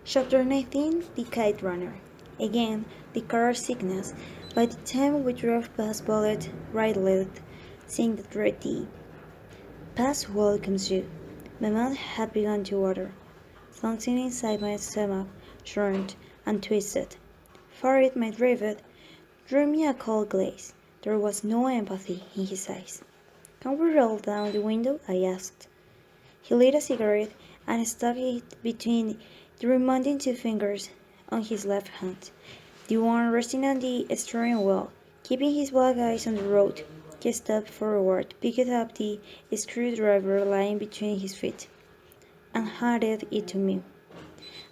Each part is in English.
Chapter 19 The Kite Runner. Again, the car sickness. By the time we drove past Bullet, right lit, seeing the ready. Past welcomes you. My mouth had begun to water. Something inside my stomach churned and twisted. Farid, my driver, drew me a cold glaze. There was no empathy in his eyes. Can we roll down the window? I asked. He lit a cigarette and stuck it between the remaining two fingers on his left hand, the one resting on the steering wheel. Keeping his black eyes on the road, he stepped forward, picked up the screwdriver lying between his feet, and handed it to me.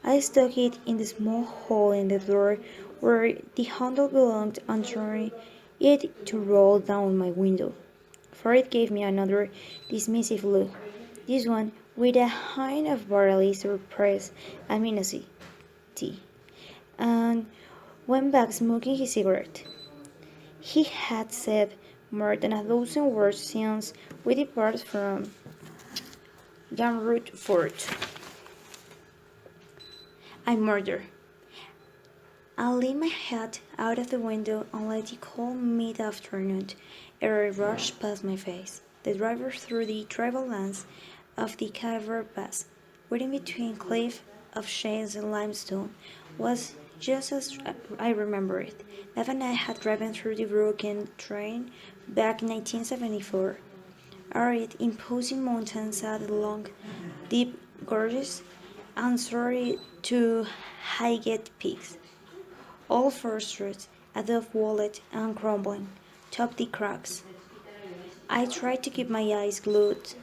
I stuck it in the small hole in the door where the handle belonged and turned it to roll down my window. Farid gave me another dismissive look, this one with a hint of barely surprise and menace, and went back smoking his cigarette. He had said more than a dozen words since we departed from Gamroot Fort. I murder. I leaned my head out of the window and let the cold mid-afternoon air rush past my face. The driver through the tribal lands of the Khyber Pass, waiting between cliff of shades and limestone, was just as I remember it. Nev and I had driven through the broken train back in 1974. Arid, imposing mountains sat along deep gorges and soared to high-gate peaks. All first roots, adobe walled and crumbling, topped the cracks. I tried to keep my eyes glued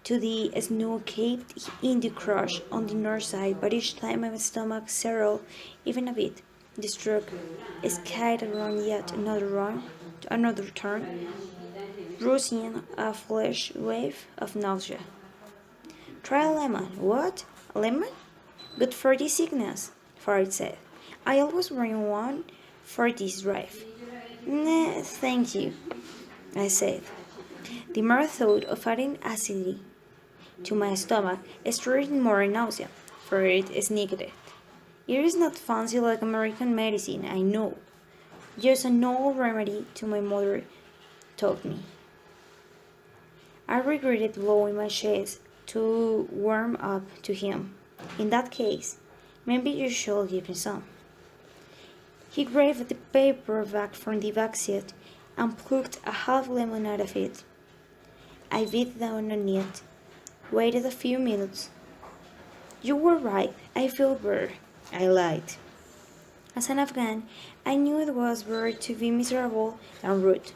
to the snow caved in the crush on the north side, but each time my stomach settled even a bit, the stroke skied around yet another turn, bruising a flesh wave of nausea. Try a lemon. What? A lemon? Good for the sickness, Farid said. I always bring one for this drive. Nah, thank you, I said. The mere thought of adding acidity to my stomach stirred more nausea, for it sneaked it. It is not fancy like American medicine, I know. Just an old remedy to my mother taught me. I regretted blowing my chest to warm up to him. In that case, maybe you should give me some. He grabbed the paper bag from the back seat and plucked a half lemon out of it. I bit down on it, waited a few minutes. You were right, I feel better, I lied. As an Afghan, I knew it was better to be miserable than rude.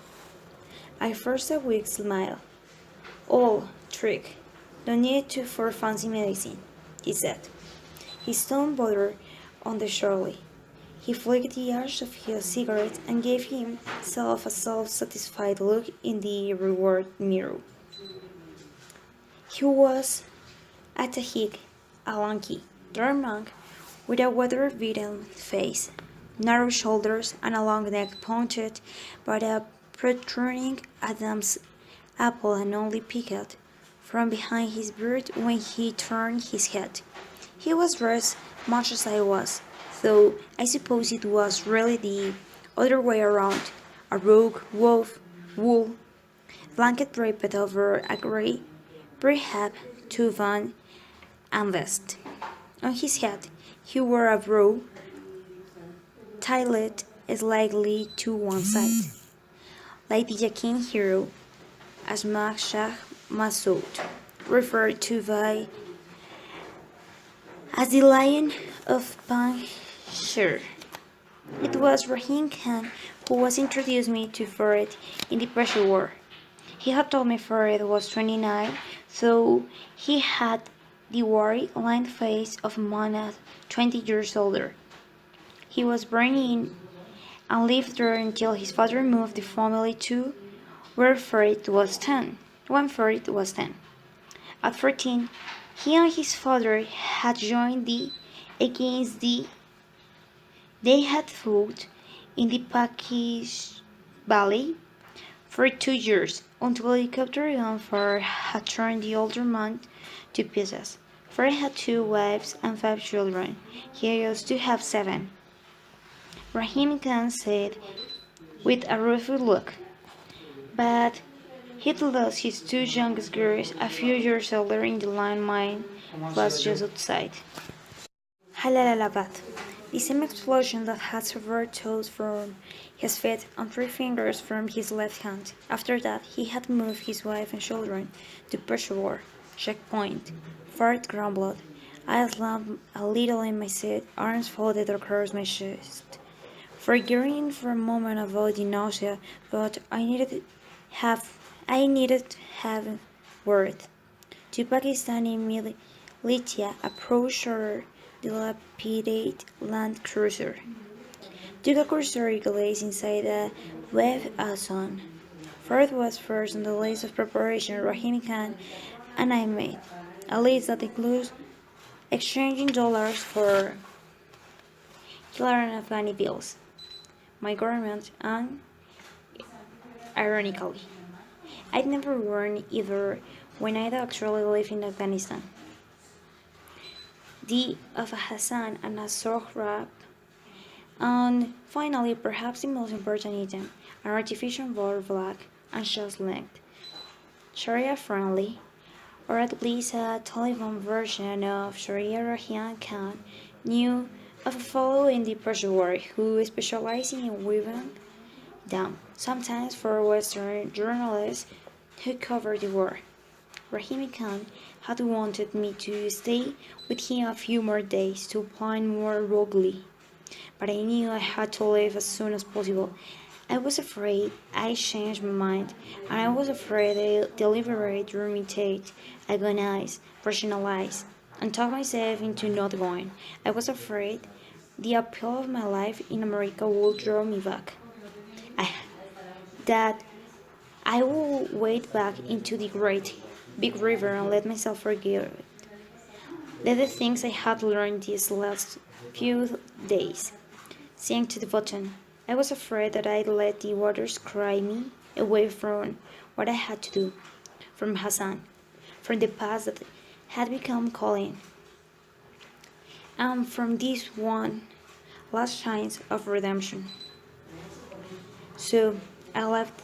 I forced a weak smile. Oh, trick. No need to for fancy medicine, he said. His tone bothered on the surely. He flicked the ash of his cigarette and gave himself a self-satisfied look in the reward mirror. He was a Tahik, a lanky, dark monk with a weather-beaten face, narrow shoulders, and a long neck punctured by a protruding Adam's apple and only peeked from behind his beard when he turned his head. He was dressed much as I was, though I suppose it was really the other way around, a rogue wool blanket draped over a grey brighab turban and vest. On his head he wore a brow tilted slightly to one side, like the Yakin hero Ahmad Shah Massoud, referred to by as the Lion of Panjshir. It was Rahim Khan who was introduced me to Farid in the Persian War. He had told me Farid was 29, so he had the worry lined face of a man at 20 years older. He was born in and lived there until his father moved the family to where Farid was 10. When Farid was 10. At 14, he and his father had joined against the they had fought in the Pakish Valley for 2 years until a helicopter gunfire had torn the older man to pieces. Fred had 2 wives and 5 children. He used to have 7. Rahim Khan said with a rueful look. But he'd lost his 2 youngest girls a few years earlier in the landmine was just outside. Jalalabad. The same explosion that had severed toes from his feet and 3 fingers from his left hand. After that, he had moved his wife and children to Peshawar, checkpoint. Fart grumbled. I slumped a little in my seat, arms folded across my chest, forgetting for a moment about the nausea, but I needed have word. 2 Pakistani militia approached our dilapidated land cruiser. Took a cursory glance inside a web zone. Ford was first on the list of preparation Rahim Khan and I made, a list that includes exchanging dollars for killer and Afghani bills, my government, and, ironically, I'd never worn either when I'd actually lived in Afghanistan. The of a Hassan and a Sohrab, and finally, perhaps the most important item, an artificial ball black and short length, Sharia friendly, or at least a Taliban version of Sharia Rahim Khan, knew of a fellow in the Peshawar who specialized in weaving them, sometimes for Western journalists who covered the war. Rahim Khan had wanted me to stay with him a few more days to plan more ruggedly, but I knew I had to leave as soon as possible. I was afraid I changed my mind, and I was afraid I deliberate, ruminate, agonize, rationalize, and talk myself into not going. I was afraid the appeal of my life in America would draw me back. I, that I will wade back into the great big river and let myself forget it. Let the things I had learned these last few days sink to the bottom. I was afraid that I'd let the waters cry me away from what I had to do, from Hassan, from the past that had become calling, and from this one last chance of redemption. So I left.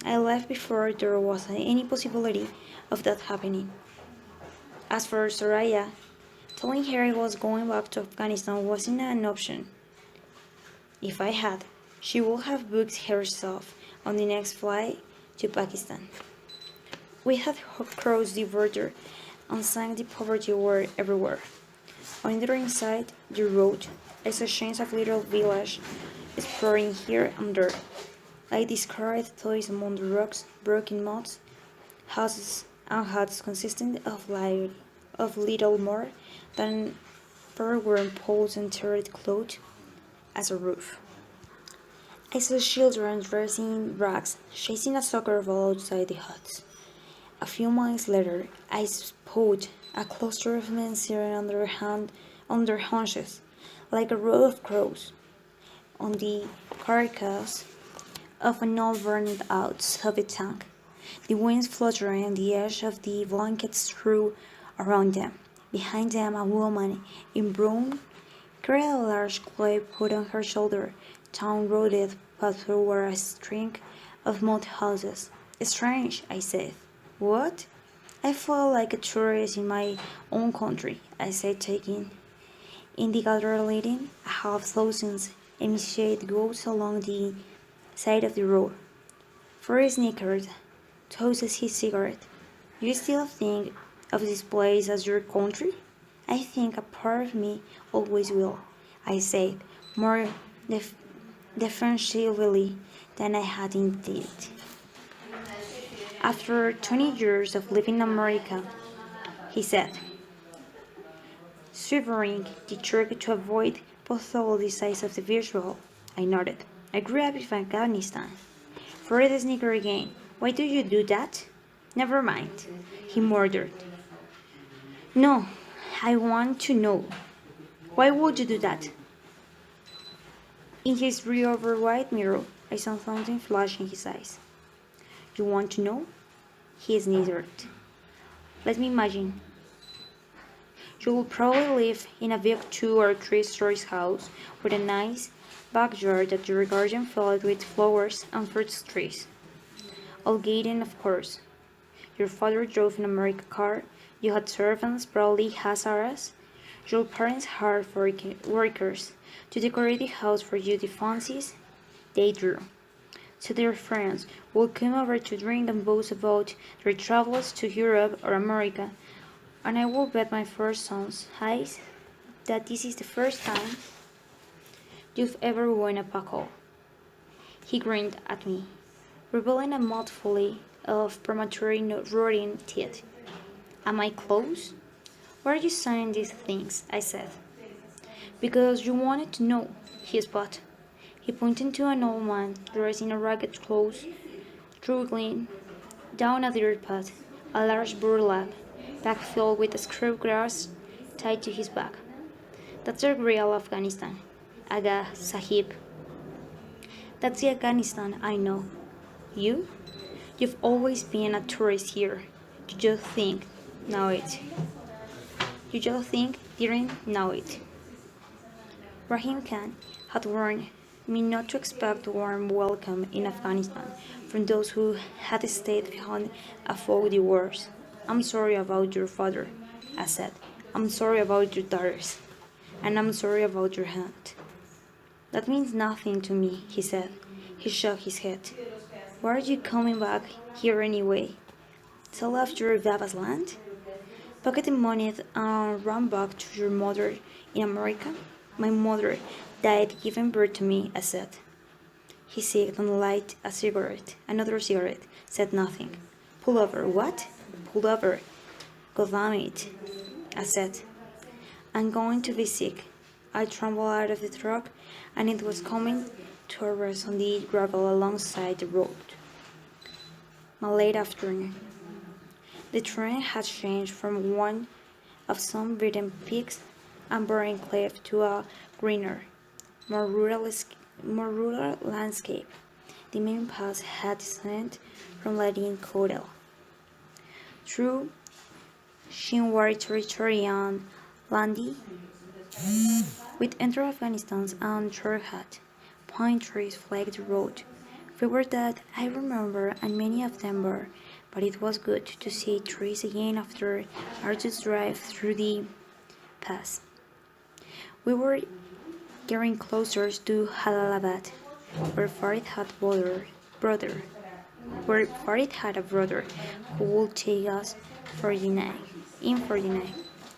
I left before there was any possibility of that happening. As for Soraya, telling her I was going back to Afghanistan wasn't an option. If I had, she would have booked herself on the next flight to Pakistan. We had crossed the border and sang the poverty word everywhere. On the other side the road, I saw chains of little villages sprawling here and there, like discarded toys among the rocks, broken moats, houses and huts consisting of little more than fur-worn poles and tattered clothes as a roof. I saw children dressed in rags chasing a soccer ball outside the huts. A few miles later, I spotted a cluster of men sitting on their haunches, like a row of crows, on the carcass of an old burned-out Soviet tank. The winds fluttering on the edge of the blankets threw around them. Behind them, a woman in brown carried a large clay put on her shoulder. Town roaded path through a string of mud houses. Strange, I said. What? I felt like a tourist in my own country, I said, taking in the gallery leading a half-dozen initiated goats along the side of the road. For snickered, toasted his cigarette. You still think of this place as your country? I think a part of me always will, I said, more defensively than I had indeed. After 20 years of living in America, he said, shivering the trick to avoid possible size of the visual. I nodded. I grew up in Afghanistan. Fred snickered again. Why do you do that? Never mind, he murmured. No, I want to know. Why would you do that? In his rear-over-wide mirror, I saw something flash in his eyes. You want to know? He sneered. Let me imagine. You will probably live in a big 2 or 3 stories house with a nice backyard that your garden filled with flowers and fruit trees. All gated, of course. Your father drove an American car. You had servants, probably Hazaras. Your parents hired workers to decorate the house for you. The fancies they drew. So their friends will come over to drink and boast about their travels to Europe or America, and I will bet my first son's eyes that this is the first time you've ever worn a buckle. He grinned at me, revealing a mouthful of prematurely rotting teeth. Am I close? Why are you signing these things? I said. Because you wanted to know, he spat. He pointed to an old man dressed in ragged clothes, struggling down a dirt path, a large burlap bag filled with scrubgrass tied to his back. That's the real Afghanistan, Aga Sahib. That's the Afghanistan I know. You? You've always been a tourist here. You just think, know it. You just think, didn't know it. Rahim Khan had warned me not to expect a warm welcome in Afghanistan from those who had stayed behind and fought the wars. I'm sorry about your father, I said. I'm sorry about your daughters. And I'm sorry about your aunt. That means nothing to me, he said. He shook his head. Why are you coming back here anyway? Sell off your Baba's land? Pocket the money and run back to your mother in America? My mother died giving birth to me, I said. He sipped and lighted a cigarette. Another cigarette. Said nothing. Pull over. What? Pull over. God damn it, I said. I'm going to be sick. I trembled out of the truck, and it was coming to a rest on the gravel alongside the road. My late afternoon. The terrain had changed from one of some beaten peaks and barren cliff to a greener, more rural landscape. The main path had descended from Latin Codel through Shinwari territory and Landi, with enter Afghanistan's and Chorhat. Pine trees flagged the road. Fewer that I remember, and many of them were, but it was good to see trees again after arduous drive through the pass. We were getting closer to Jalalabad, where Farid had a brother who would take us 49. In 49,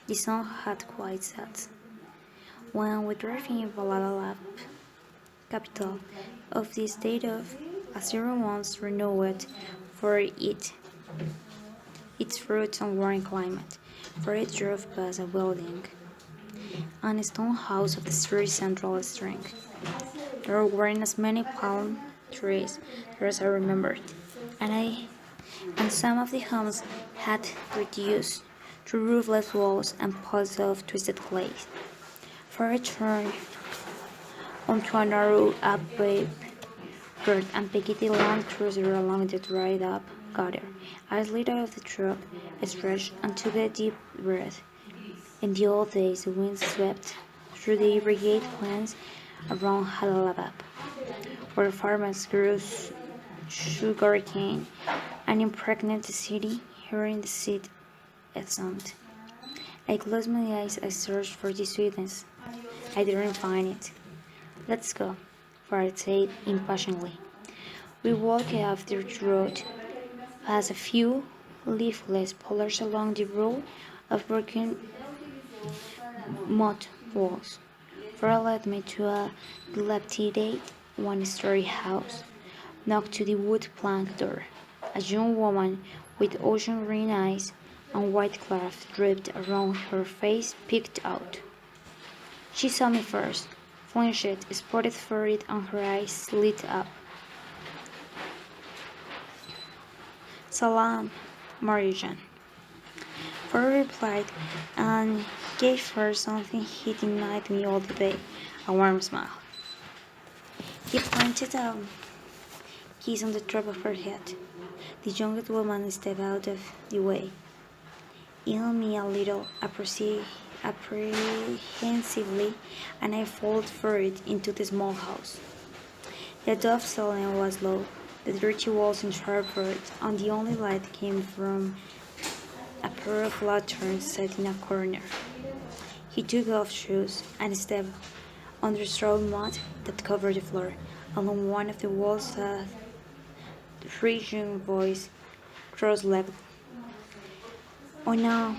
the sun had quite set. When we drove in Jalalabad, capital of the state of Assyria, once renowned for its fruits and warm climate, Farid drove past a building and a stone house of the city's central strength. There weren't as many palm trees there as I remembered, and some of the homes had reduced to roofless walls and piles of twisted clay. Farid turned onto a narrow up-paved road and picked the long cruiser along the dried-up gutter. I slid out of the truck, stretched, and took a deep breath. In the old days, the wind swept through the irrigate plants around Jalalabad, where farmers grew sugarcane and impregnated the city, hearing the seed sound. I closed my eyes. I searched for the sweetness. I didn't find it. Let's go, Farid said impatiently. We walked up the road, past a few leafless poplars along the row of broken mud walls. Farid led me to a dilapidated one-story house, knocked to the wood plank door. A young woman with ocean green eyes and white cloth draped around her face peeked out. She saw me first, flinched, spotted Farid, and her eyes lit up. Salam, Marijan. Farid replied and gave her something he denied me all the day, a warm smile. He planted a kiss on the top of her head. The youngest woman stepped out of the way, eyeing me a little apprehensively, and I followed Fred into the small house. The dove ceiling was low, the dirty walls unsharpened, and the only light came from a pair of lanterns set in a corner. He took off shoes and stepped on the straw mat that covered the floor. Along one of the walls sat three young boys, cross-legged, on a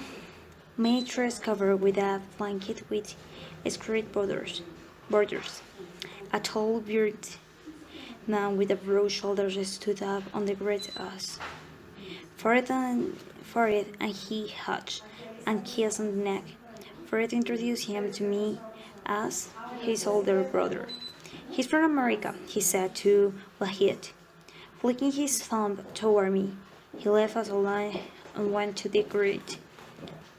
mattress covered with a blanket with scarlet borders. A tall bearded man with a broad shoulders stood up on the great us. Farid and he hugged and kissed on the neck. Farid introduced him to me as his older brother. He's from America, he said to Wahid, flicking his thumb toward me. He left us alone and went to the grid.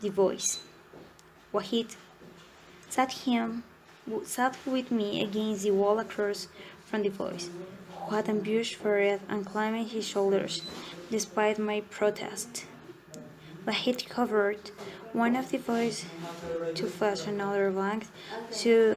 The voice. Wahid sat with me against the wall across from the voice, who had ambushed Farid and climbed his shoulders, despite my protest. Wahid covered one of the boys to flash another blank to